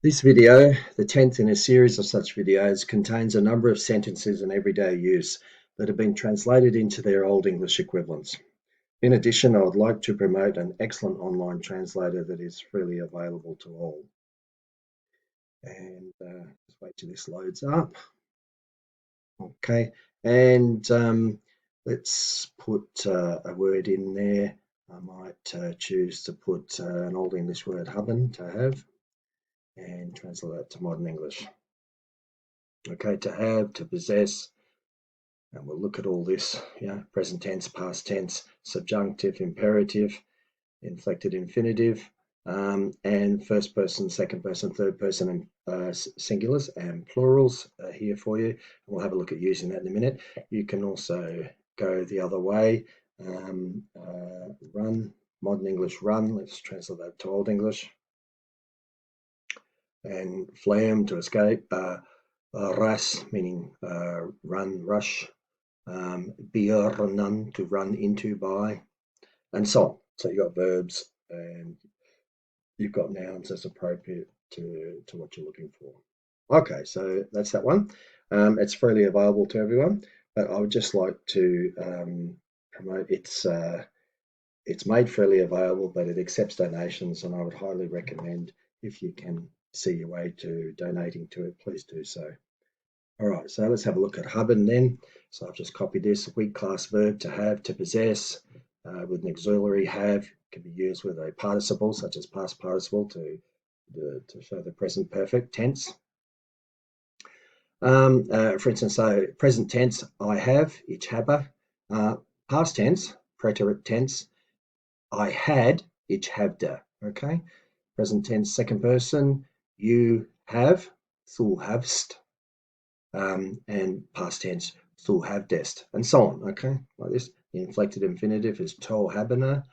This video, the 10th in a series of such videos, contains a number of sentences in everyday use that have been translated into their Old English equivalents. In addition, I would like to promote an excellent online translator that is freely available to all. And just wait till this loads up. Okay, and let's put a word in there. I might choose to put an Old English word, haben, to have, and translate that to modern English. Okay, to have, to possess, and we'll look at all this, present tense, past tense, subjunctive, imperative, inflected infinitive, and first person, second person, third person, and singulars and plurals are here for you. And we'll have a look at using that in a minute. You can also go the other way. Run, modern English run. Let's translate that to Old English. And flam, to escape. Ras, meaning run, rush. Björnen, to run into, by, and so on. So you've got verbs and you've got nouns as appropriate to what you're looking for. Okay, so that's that one. It's freely available to everyone, but I would just like to promote it's made freely available, but it accepts donations, and I would highly recommend, if you can see your way to donating to it, please do so. All right, so let's have a look at haben then. So I've just copied this weak class verb, to have, to possess, with an auxiliary have, can be used with a participle such as past participle to show the present perfect tense. For instance, so present tense, I have, ich habe. Past tense, preterite tense, I had, ich habde. Okay, present tense, second person, you have, du hast. And past tense, du habdest, and so on. Okay, like this. The inflected infinitive is to habena.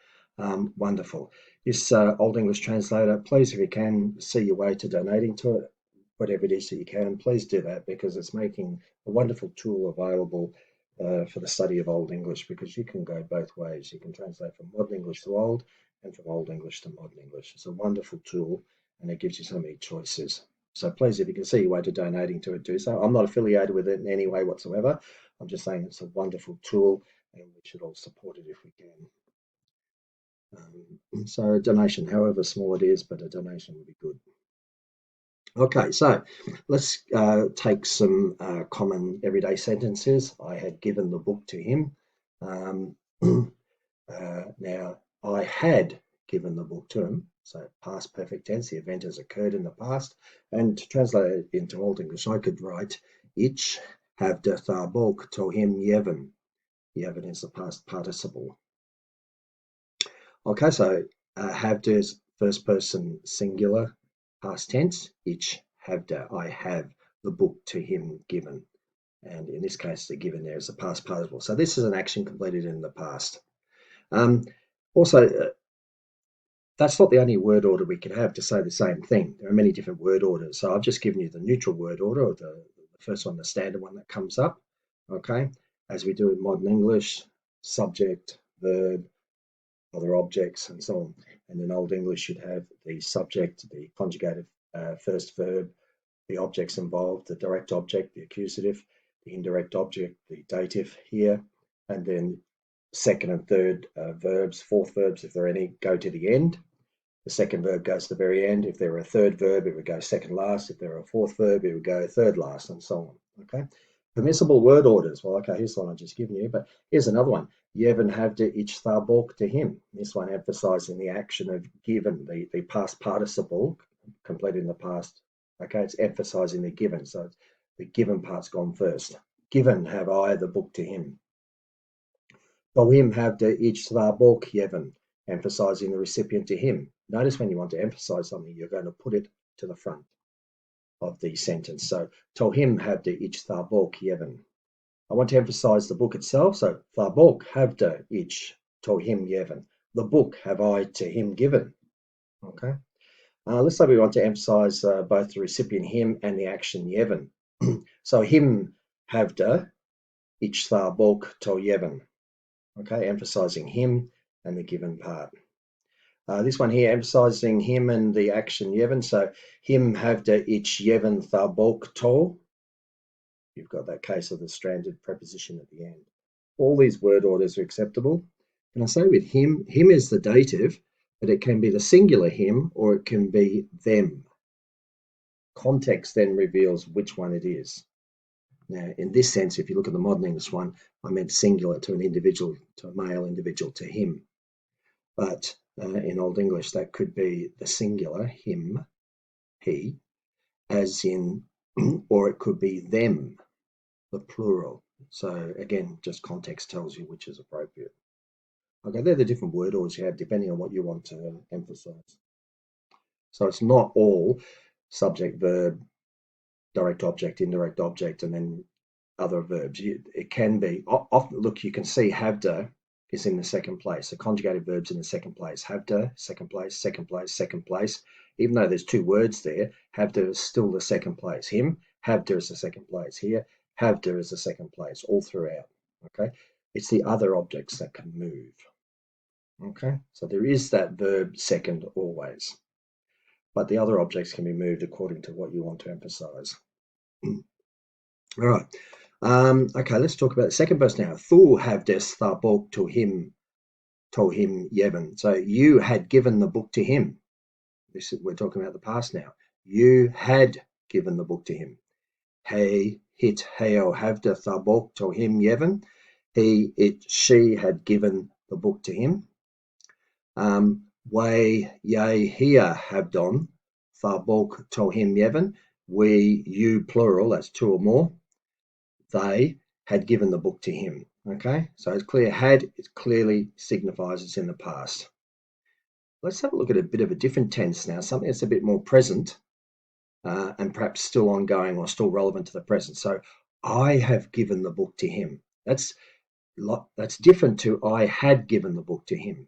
Wonderful. This Old English translator, please, if you can, see your way to donating to it, whatever it is that you can, please do that, because it's making a wonderful tool available for the study of Old English, because you can go both ways. You can translate from modern English to old and from Old English to modern English. It's a wonderful tool, and it gives you so many choices. So please, if you can see your way to donating to it, do so. I'm not affiliated with it in any way whatsoever. I'm just saying it's a wonderful tool, and we should all support it if we can. So a donation, however small it is, but a donation would be good. Okay, so let's take some common everyday sentences. I had given the book to him. Now, I had given the book to him. So past perfect tense, the event has occurred in the past. And to translate it into Old English, I could write, Ich have the book to him given. Given is the past participle. Okay, so have is first person singular, past tense. Ich have the, I have the book to him given. And in this case, the given there is the past participle. So this is an action completed in the past. Also, that's not the only word order we can have to say the same thing. There are many different word orders. So I've just given you the neutral word order, or the first one, the standard one that comes up, okay? As we do in modern English, subject, verb, other objects, and so on. And in Old English, you'd have the subject, the conjugated first verb, the objects involved, the direct object, the accusative, the indirect object, the dative here, and then second and third verbs, fourth verbs, if there are any, go to the end. The second verb goes to the very end. If there were a third verb, it would go second last. If there were a fourth verb, it would go third last, and so on. Okay. Permissible word orders. Well, okay, here's the one I've just given you, but here's another one. Jeven havde ich tharbok to him. This one emphasizing the action of given, the past participle, completed in the past. Okay, it's emphasizing the given. So the given part's gone first. Given have I the book to him. To him have the ich tharbok jeven, emphasizing the recipient to him. Notice when you want to emphasize something, you're going to put it to the front of the sentence. So, to him have the ich tharbok jeven. I want to emphasize the book itself. So, tharbok have the ich to him jeven. The book have I to him given. Okay. Let's say we want to emphasize both the recipient him and the action jeven. So, him have the ich tharbok to jeven. Okay, emphasizing him and the given part. This one here emphasizing him and the action Yevon. So him havde ich Yevon tha bulk to. You've got that case of the stranded preposition at the end. All these word orders are acceptable. And I say with him, him is the dative, but it can be the singular him or it can be them. Context then reveals which one it is. Now, in this sense, if you look at the modern English one, I meant singular to an individual, to a male individual, to him. But in Old English, that could be the singular, him, he, as in, or it could be them, the plural. So again, just context tells you which is appropriate. Okay, they're the different word orders you have depending on what you want to emphasize. So it's not all subject, verb, direct object, indirect object, and then other verbs. It can be, often, look, you can see havde is in the second place. The conjugated verb's in the second place. Havde, second place, second place, second place. Even though there's two words there, havde is still the second place. Him, havde is the second place. Here, havde is the second place, all throughout. Okay, it's the other objects that can move. Okay, so there is that verb second always, but the other objects can be moved according to what you want to emphasize. All right. Okay, let's talk about the second person now. Thu havdes tha bok to him Yevon. So you had given the book to him. We're talking about the past now. You had given the book to him. He, hit, heo havde tha bok to him Yevon. He, it, she had given the book to him. We, ye, here have done tha bok to him Yevon. We, you, plural, that's two or more. They had given the book to him. Okay, so it's clear, had, it clearly signifies it's in the past. Let's have a look at a bit of a different tense now, something that's a bit more present and perhaps still ongoing or still relevant to the present. So I have given the book to him. That's different to I had given the book to him.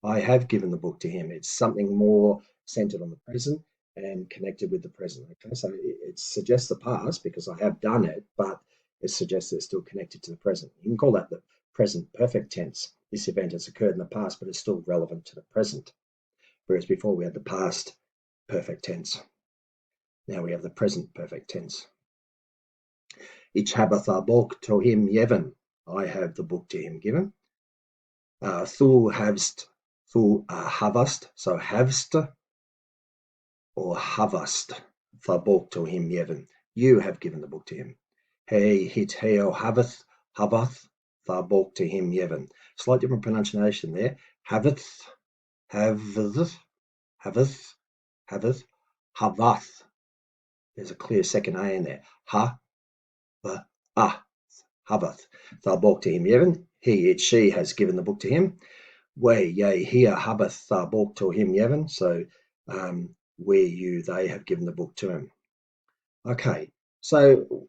I have given the book to him. It's something more centered on the present and connected with the present. Okay, so it suggests the past because I have done it, but it suggests it's still connected to the present. You can call that the present perfect tense. This event has occurred in the past, but it's still relevant to the present. Whereas before we had the past perfect tense. Now we have the present perfect tense. Ich habe tha bok to him Yevon. I have the book to him given. Thu havst, thu havast, so havst or havast tha bok to him Yevon. You have given the book to him. He, hit, heo havath tha bok to him Yevon. Slight different pronunciation there. Haveth, haveth, havath. There's a clear second A in there. Ha, the, havath. Tha bok to him Yevon. He, it, she has given the book to him. We, ye, here, habath tha bok to him Yevon. So we, you, they have given the book to him. Okay, so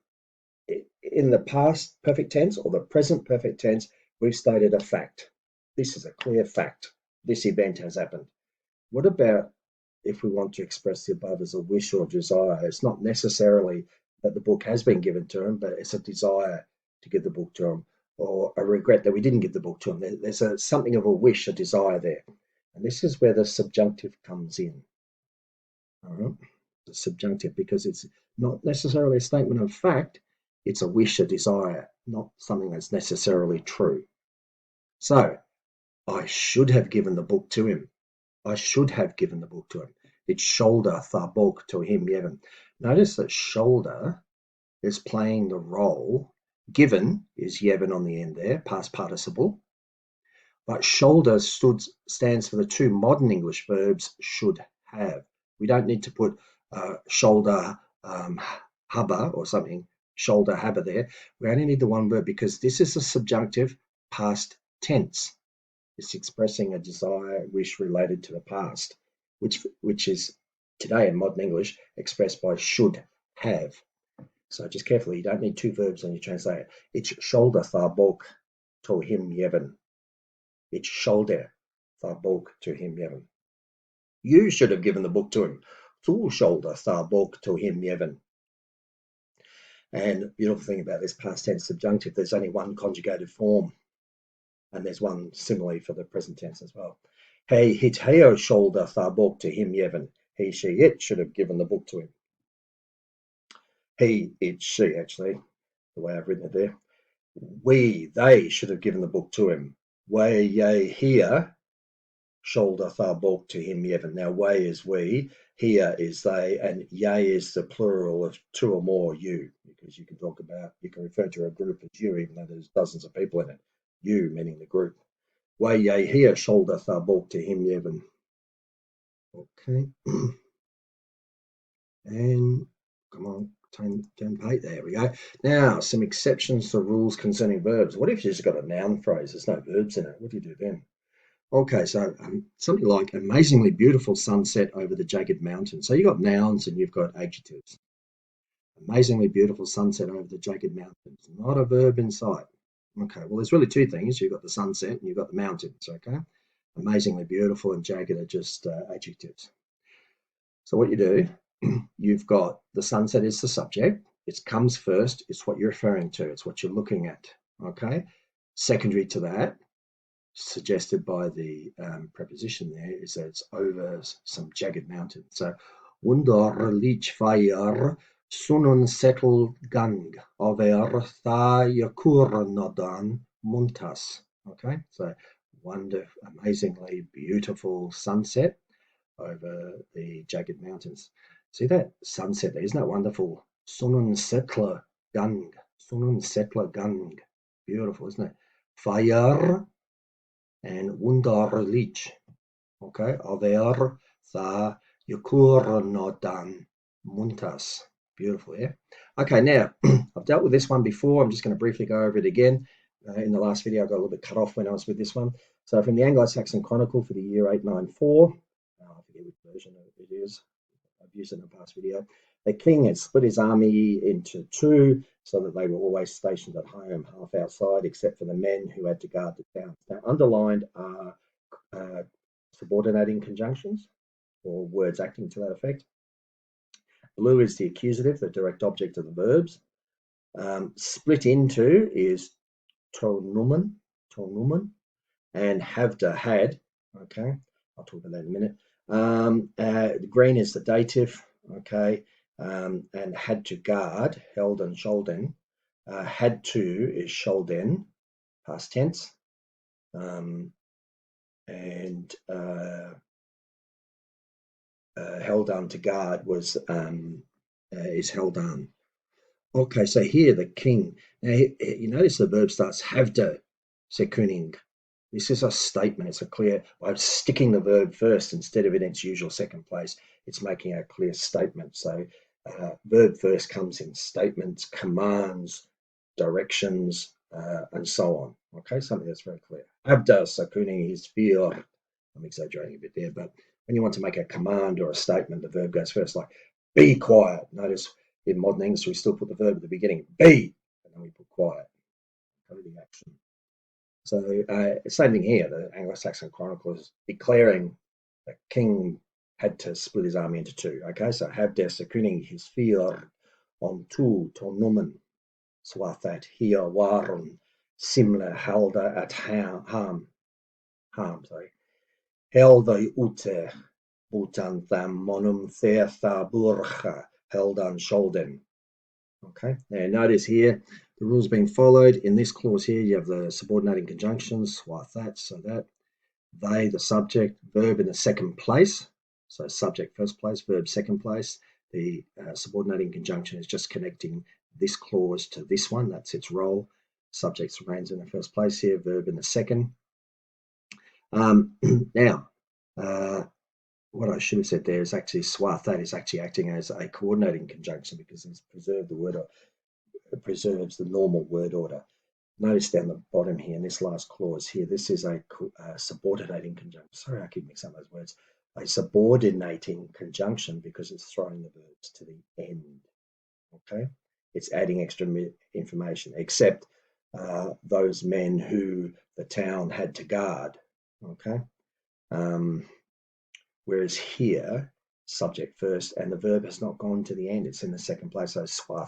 in the past perfect tense or the present perfect tense, we've stated a fact. This is a clear fact. This event has happened. What about if we want to express the above as a wish or desire? It's not necessarily that the book has been given to him, but it's a desire to give the book to him, or a regret that we didn't give the book to him. There's something of a wish, a desire there. And this is where the subjunctive comes in. All right? The subjunctive, because it's not necessarily a statement of fact, it's a wish, a desire, not something that's necessarily true. So, I should have given the book to him. I should have given the book to him. It's shoulder tha bok to him Yevon. Notice that shoulder is playing the role. Given is Yevon on the end there, past participle. But shoulder stands for the two modern English verbs should have. We don't need to put shoulder haba or something, shoulder haba there. We only need the one verb because this is a subjunctive past tense. It's expressing a desire, wish related to the past, which is today in modern English expressed by should have. So just carefully, you don't need two verbs when you translate it. It's shoulder tha bok to him Yevon. It's shoulder tha bok to him Yevon. You should have given the book to him. Thu shoulder tha bok to him Yevon. And the beautiful thing about this past tense subjunctive, there's only one conjugated form. And there's one similarly for the present tense as well. Hey, hit heo shoulder tha book to him Yevon. He, she, it should have given the book to him. He, it, she, actually, the way I've written it there. We, they should have given the book to him. Way, yea, here, shoulder tha book to him Yevon. Now, way is we, here is they, and yea is the plural of two or more you, because you can talk about, you can refer to a group as you, even though there's dozens of people in it. You, meaning the group. Way, yea, here, shoulder tha book to him Yevon. Okay. And come on, 10 there we go. Now, some exceptions to rules concerning verbs. What if you just got a noun phrase? There's no verbs in it. What do you do then? Okay, so something like amazingly beautiful sunset over the jagged mountain. So you've got nouns and you've got adjectives. Amazingly beautiful sunset over the jagged mountains. Not a verb in sight. Okay, well, there's really two things. You've got the sunset and you've got the mountains, okay? Amazingly beautiful and jagged are just adjectives. So what you do, you've got the sunset is the subject. It comes first. It's what you're referring to. It's what you're looking at. Okay. Secondary to that, suggested by the preposition there, is that it's over some jagged mountain. So, under Lichfire Sunun settled gang over Thayakurnadan Muntas. Okay. So, wonderful, amazingly beautiful sunset over the jagged mountains. See that sunset there? Isn't that wonderful? Sunun settler gang. Sunun settler gang. Beautiful, isn't it? Fire and wunderlich. Okay, over the Yukurnodan Muntas. Beautiful, yeah? Okay, now, I've dealt with this one before. I'm just going to briefly go over it again. In the last video, I got a little bit cut off when I was with this one. So from the Anglo-Saxon Chronicle for the year 894, I forget which version it is. I've used it in a past video. The king had split his army into two so that they were always stationed at home, half outside, except for the men who had to guard the towns. Now, underlined are subordinating conjunctions or words acting to that effect. Blue is the accusative, the direct object of the verbs. Split into is tonumen, and havda, had. Okay, I'll talk about that in a minute. Green is the dative. Okay, and had to guard, held and sholden. Had to is sholden, past tense. And held on to guard was is held on. Okay, so here the king. Now you notice the verb starts havda sekuning. This is a statement. It's a clear, by sticking the verb first instead of in its usual second place, it's making a clear statement. So verb first comes in statements, commands, directions, and so on. Okay, something that's very clear. Abda sakuning is fear. I'm exaggerating a bit there, but when you want to make a command or a statement, the verb goes first, like be quiet. Notice in modern English, we still put the verb at the beginning, be, and then we put quiet. Go to the action. So same thing here. The Anglo-Saxon Chronicle is declaring the king had to split his army into two. Okay, so Havder Sakuning his fear on two tonumen swathat here waren simle halda at harm sorry helda ute butan tham monum thertha burcha heldan sholden. Okay, now notice here the rules being followed. In this clause here, you have the subordinating conjunctions, like that, so that, they, the subject, verb in the second place. So subject first place, verb second place. The subordinating conjunction is just connecting this clause to this one. That's its role. Subject remains in the first place here, verb in the second. Now, what I should have said there is actually swathat is actually acting as a coordinating conjunction because it's preserved the word, it preserves the normal word order. Notice down the bottom here in this last clause here, this is a subordinating conjunction. Sorry, I keep mixing up those words. A subordinating conjunction because it's throwing the verbs to the end. Okay, it's adding extra information, except those men who the town had to guard. Okay, whereas here, subject first, and the verb has not gone to the end. It's in the second place. So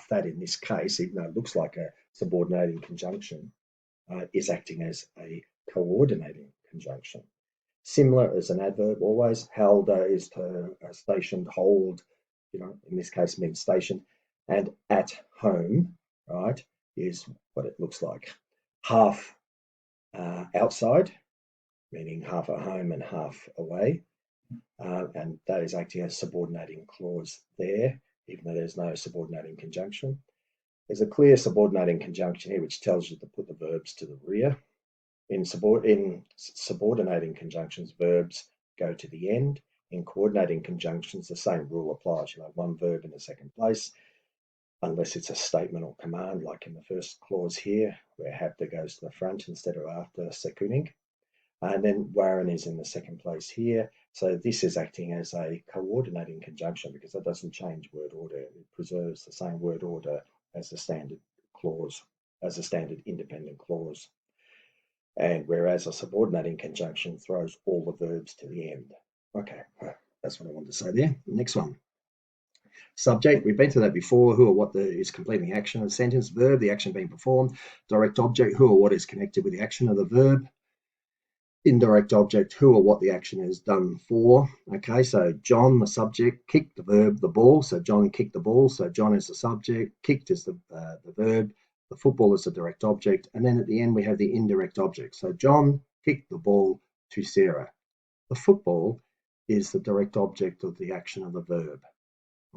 that in this case, even though it looks like a subordinating conjunction, is acting as a coordinating conjunction. Similar is an adverb always. Held is to stationed, hold, in this case means stationed. And at home, right, is what it looks like. Half outside, meaning half at home and half away. And that is acting as subordinating clause there, even though there's no subordinating conjunction. There's a clear subordinating conjunction here, which tells you to put the verbs to the rear. In subordinating conjunctions, verbs go to the end. In coordinating conjunctions, the same rule applies. You'll have one verb in the second place, unless it's a statement or command, like in the first clause here, where have to goes to the front instead of after secunding. And then waren is in the second place here. So this is acting as a coordinating conjunction because it doesn't change word order. It preserves the same word order as the standard clause, as a standard independent clause. And whereas a subordinating conjunction throws all the verbs to the end. Okay, that's what I wanted to say there. Next one. Subject, we've been through that before. Who or what is completing the action of the sentence. Verb, the action being performed. Direct object, who or what is connected with the action of the verb. Indirect object, who or what the action is done for. Okay, so John, the subject, kicked the verb, the ball. So John kicked the ball. So John is the subject, kicked is the verb, the football is the direct object. And then at the end, we have the indirect object. So John kicked the ball to Sarah. The football is the direct object of the action of the verb.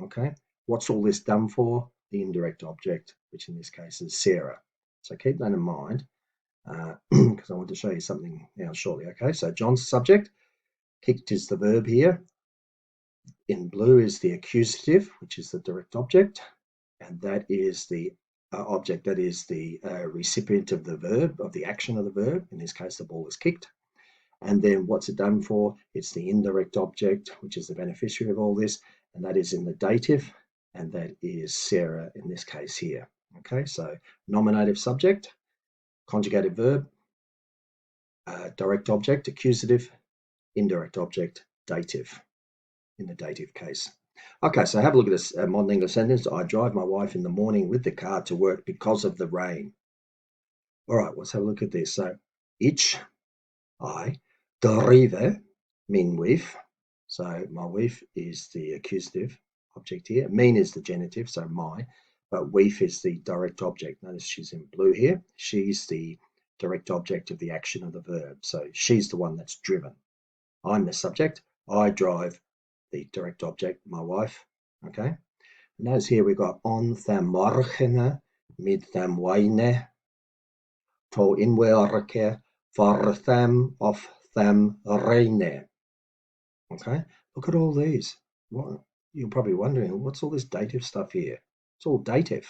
Okay, what's all this done for? The indirect object, which in this case is Sarah. So keep that in mind because I want to show you something now shortly. Okay, so John's subject, kicked is the verb here. In blue is the accusative, which is the direct object, and that is the object that is the recipient of the verb, of the action of the verb. In this case, the ball is kicked. And then what's it done for? It's the indirect object, which is the beneficiary of all this, and that is in the dative, and that is Sarah in this case here. Okay, so nominative subject, conjugated verb, direct object, accusative, indirect object, dative in the dative case. Okay, so have a look at this modern English sentence. I drive my wife in the morning with the car to work because of the rain. All right, let's have a look at this. So, I drive min wife. So my wife is the accusative object here. Mean is the genitive, so my, but wife is the direct object. Notice she's in blue here. She's the direct object of the action of the verb. So she's the one that's driven. I'm the subject. I drive the direct object, my wife. Okay. Notice here we've got on them morgen met them wine to inwerken for them of them reine. Okay, look at all these. What, you're probably wondering, what's all this dative stuff here? It's all dative.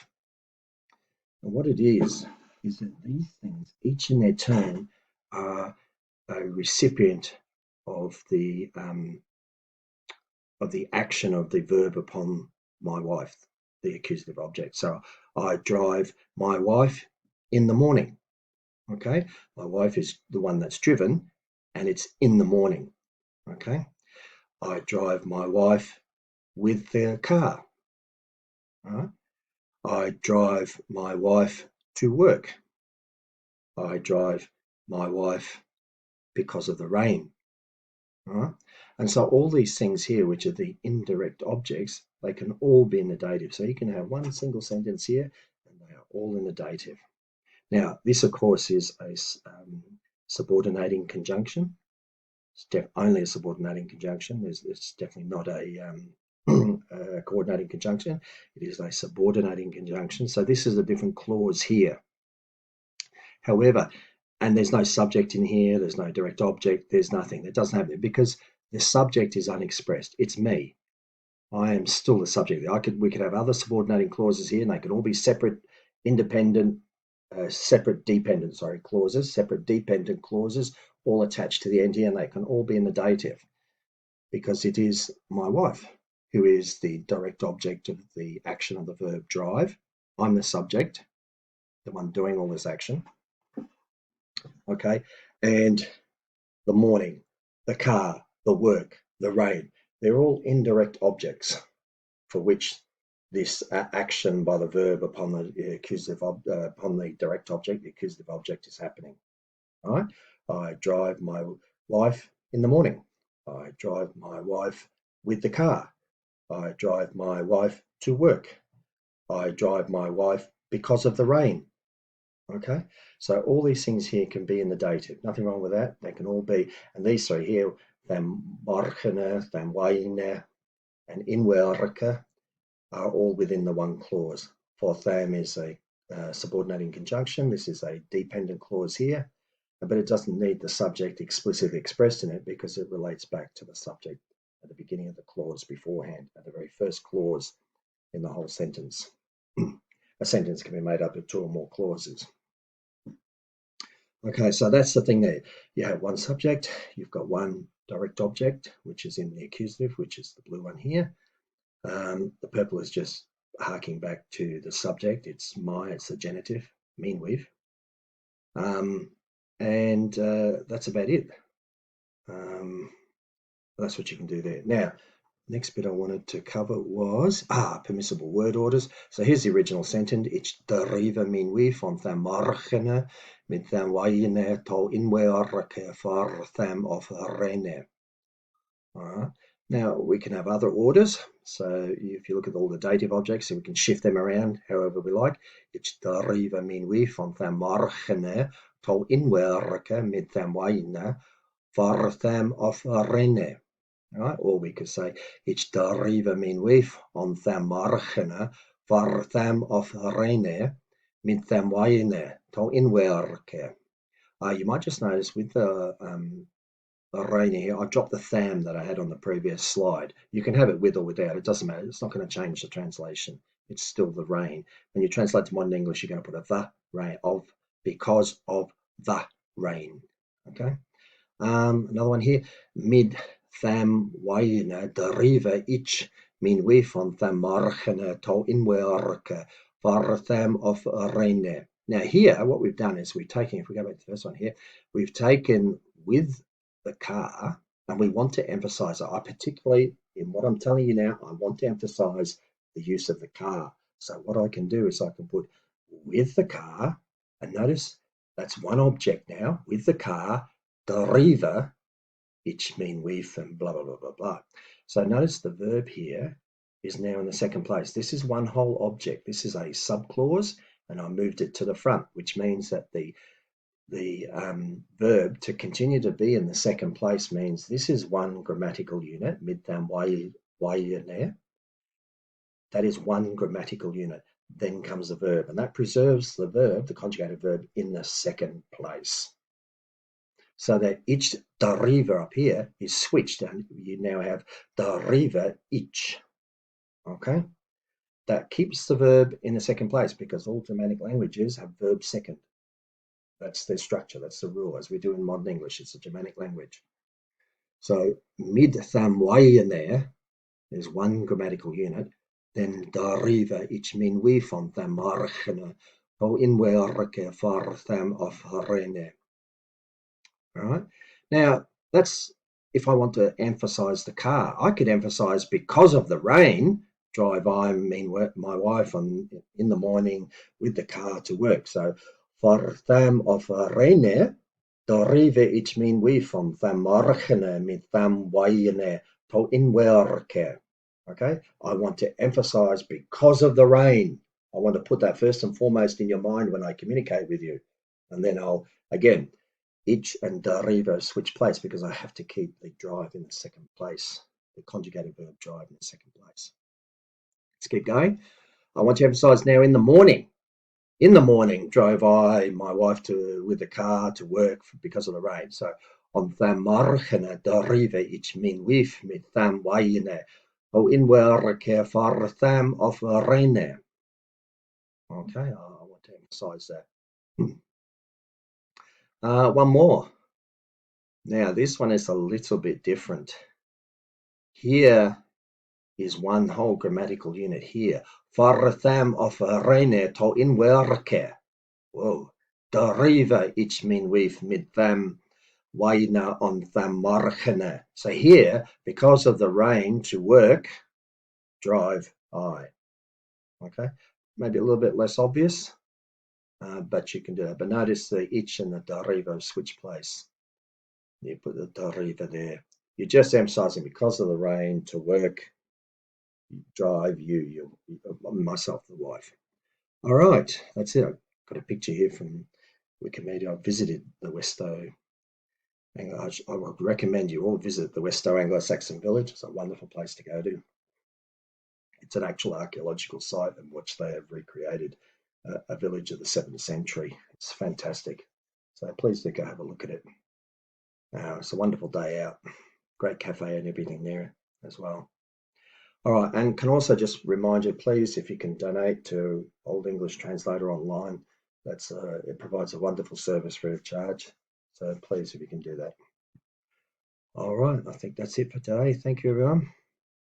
And what it is that these things, each in their turn, are a recipient of the action of the verb upon my wife, the accusative object. So I drive my wife in the morning. Okay, my wife is the one that's driven, and it's in the morning. Okay, I drive my wife with the car. Right? I drive my wife to work. I drive my wife because of the rain. Right? And so all these things here, which are the indirect objects, they can all be in the dative. So you can have one single sentence here, and they are all in the dative. Now, this, of course, is a subordinating conjunction. It's only a subordinating conjunction. It's definitely not a coordinating conjunction. It is a subordinating conjunction. So this is a different clause here. However, and there's no subject in here, there's no direct object, there's nothing. It doesn't have it because the subject is unexpressed. It's me. I am still the subject. We could have other subordinating clauses here, and they can all be separate, independent, separate dependent clauses, all attached to the end here, and they can all be in the dative because it is my wife who is the direct object of the action of the verb drive. I'm the subject, the one doing all this action. Okay, and the morning, the car, the work, the rain, they're all indirect objects for which this action by the verb upon the accusative upon the direct object, the accusative object is happening. All right, I drive my wife in the morning. I drive my wife with the car. I drive my wife to work. I drive my wife because of the rain. Okay, so all these things here can be in the dative. Nothing wrong with that. They can all be, and these three here, them morgenen, them wijne, and inwerke, are all within the one clause. For them is a subordinating conjunction. This is a dependent clause here, but it doesn't need the subject explicitly expressed in it because it relates back to the subject at the beginning of the clause beforehand, at the very first clause in the whole sentence. A sentence can be made up of two or more clauses. Okay, so that's the thing there. You have one subject, you've got one direct object, which is in the accusative, which is the blue one here. The purple is just harking back to the subject. It's the genitive, mean with. And that's about it. That's what you can do there. Now, next bit I wanted to cover was permissible word orders. So here's the original sentence. Ich drive min wie van the morgenen met the wijne tot inwerke voor them of rene. All right. Now we can have other orders. So if you look at all the dative objects, so we can shift them around however we like. Ich drive min wie van the morgenen tot inwerke met the wijne voor them of rene. Right? Or we could say, ich drive min wife on them morgenen voor them of rene met them wijne tot inwerke. You might just notice with the rain here, I dropped the tham that I had on the previous slide. You can have it with or without, it doesn't matter. It's not going to change the translation. It's still the rain. When you translate to modern English, you're going to put a the rain of because of the rain. Okay. Another one here, mid tham wijne drive ich min way van tham morgenen tot inwerke voor tham of rene. Now here, what we've done is we've taken, if we go back to the first one here, we've taken with the car, and we want to emphasize it. I particularly, in what I'm telling you now, I want to emphasize the use of the car. So what I can do is I can put with the car, and notice that's one object now, with the car, drive, ich mean with, and blah, blah, blah, blah, blah. So notice the verb here is now in the second place. This is one whole object. This is a subclause, and I moved it to the front, which means that the verb to continue to be in the second place means this is one grammatical unit, midtham wijne. That is one grammatical unit. Then comes the verb, and that preserves the verb, the conjugated verb, in the second place. So that ich drive up here is switched, and you now have drive ich. Okay? That keeps the verb in the second place because all Germanic languages have verb second. That's their structure, that's the rule, as we do in modern English. It's a Germanic language. So mid tham wijne is one grammatical unit. Then drive ich min wie van tham morgenen tot inwerke voor them of rene. All right. Now, that's if I want to emphasize the car. I could emphasize because of the rain, drive I mean my wife in the morning with the car to work. So, voor them of rene, drive ich min wie van them morgenen met them wijne tot inwerke. Okay, I want to emphasize because of the rain. I want to put that first and foremost in your mind when I communicate with you. And then I'll, again, ich and drive switch place because I have to keep the drive in the second place, the conjugated verb drive in the second place. Let's keep going. I want to emphasize now in the morning. In the morning, drove I, my wife, with the car to work because of the rain. So, on tham morgenen drive ich min wife met tham wijne tot inwerke voor them of rene. Okay, I want to emphasize that. One more. Now, this one is a little bit different. Here is one whole grammatical unit here. Voor them of rene tot inwerke. Whoa. Drive ich min wife met them wijne on them morgenen. So here, because of the rain to work, drive I. Okay, maybe a little bit less obvious, but you can do that. But notice the ich and the drive switch place. You put the deriva there. You're just emphasizing because of the rain to work, drive, myself, the wife. All right, that's it. I've got a picture here from Wikimedia. I visited the Westow. I would recommend you all visit the Westow Anglo-Saxon village. It's a wonderful place to go to. It's an actual archaeological site in which they have recreated a village of the 7th century. It's fantastic. So please do go have a look at it. It's a wonderful day out. Great cafe and everything there as well. All right, and can also just remind you, please, if you can donate to Old English Translator online, it provides a wonderful service free of charge. So please, if you can do that. All right, I think that's it for today. Thank you, everyone.